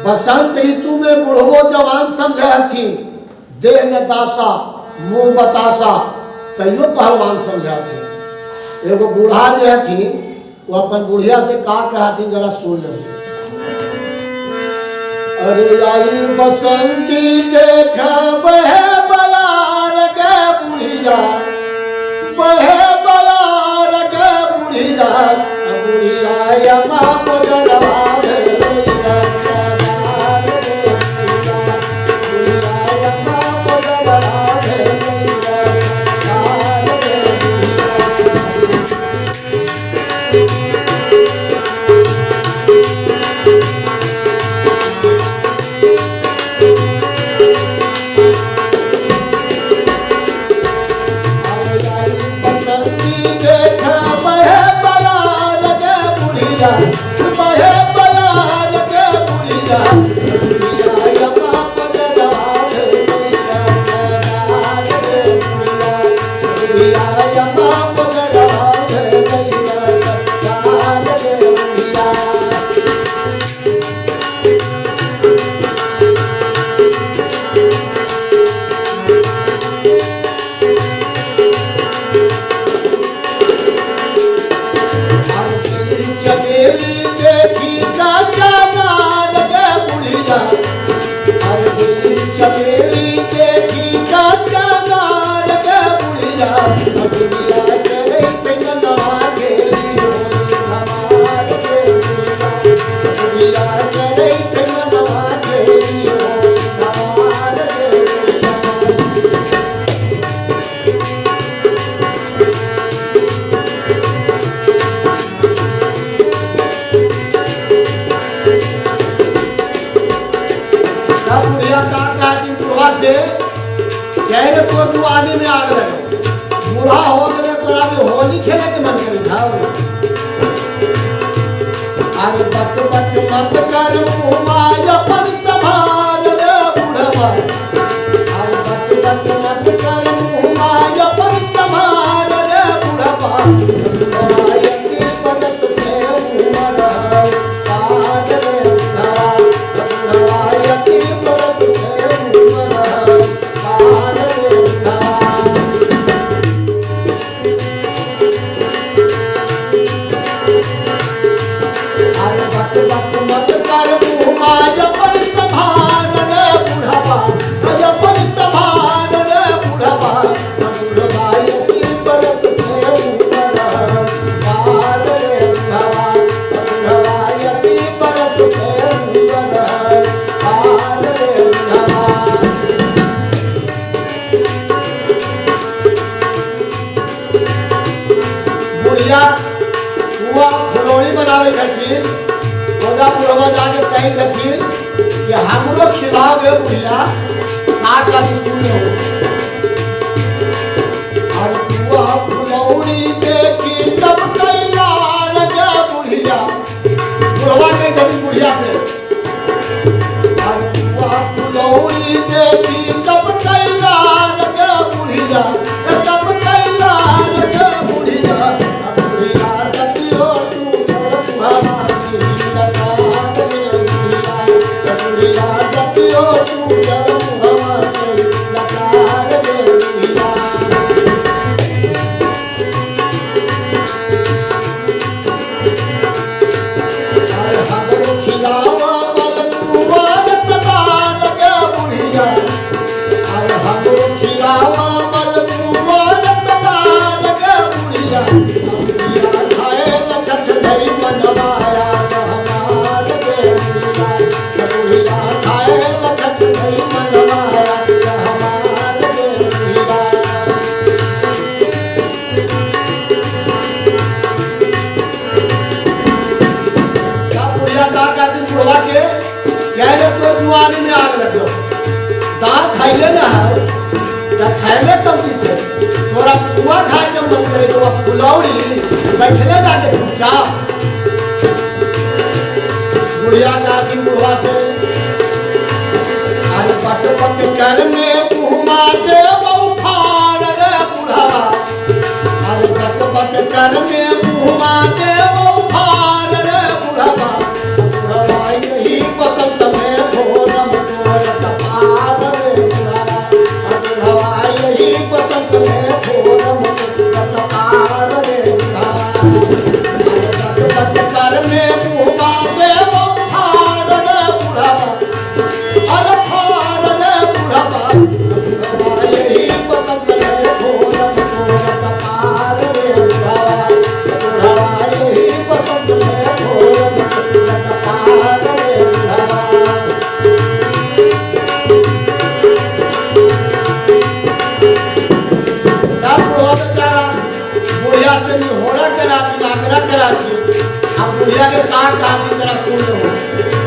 बसंत ऋतु में बुढ़वो जवान समझे हथिन, देह न दासा मुंह बतासा तैयो पहलवान समझे हथिन। एगो बूढ़ा जे हथिन वो अपन बुढ़िया से का कहथिन जरा सुन लो। अरे आई बसंती देख बहे बयार के बुढ़िया, बहे बयार के बुढ़िया, बुढ़िया यमा बजरवा में आग लगे। बूढ़ा हो गए तोरा भी होली खेले के मन करी था। अरे बट बट मत कर मुमाय अपन संभाल रे बूढ़वा। अरे बट बट मत कर मुमाय अपन संभाल रे बूढ़वा। बुढ़ाई की पलक से उमर पार रे बूढ़वा। बुढ़ाई की पलक से उमर पार रे बूढ़वा। हमरो खिलाओ गे बुढ़िया आटा सुन लो। और बुआ फुलौरी देखी तब तैयार गे बुढ़िया। बुढ़वा के गई बुढ़िया से। और बुआ फुलौरी देखी तब तैयार गे बुढ़िया। तब तैयार गे बुढ़िया। बुढ़िया जतियो तू बुढ़वा सी लगा गे बुढ़िया। बुढ़िया जतियो तू बुढ़वा सी लगा गे बुढ़िया। जुआनी में आग लग गयो। दांत खाइले ना है या खाइले कौन से तोरा कुआ खा के मन करे तो फुलौड़ी बैठले जाके चुपचाप। बुढ़िया का दिन बुढ़वा से आज पट पट कर में मुहमा दे फाड़ रे बुढ़वा। आज पट पट कर में मुहमा दे फाड़ रे बुढ़वा। बुढ़वा यही बसंत में बुढ़िया के का का की तरह सुन लो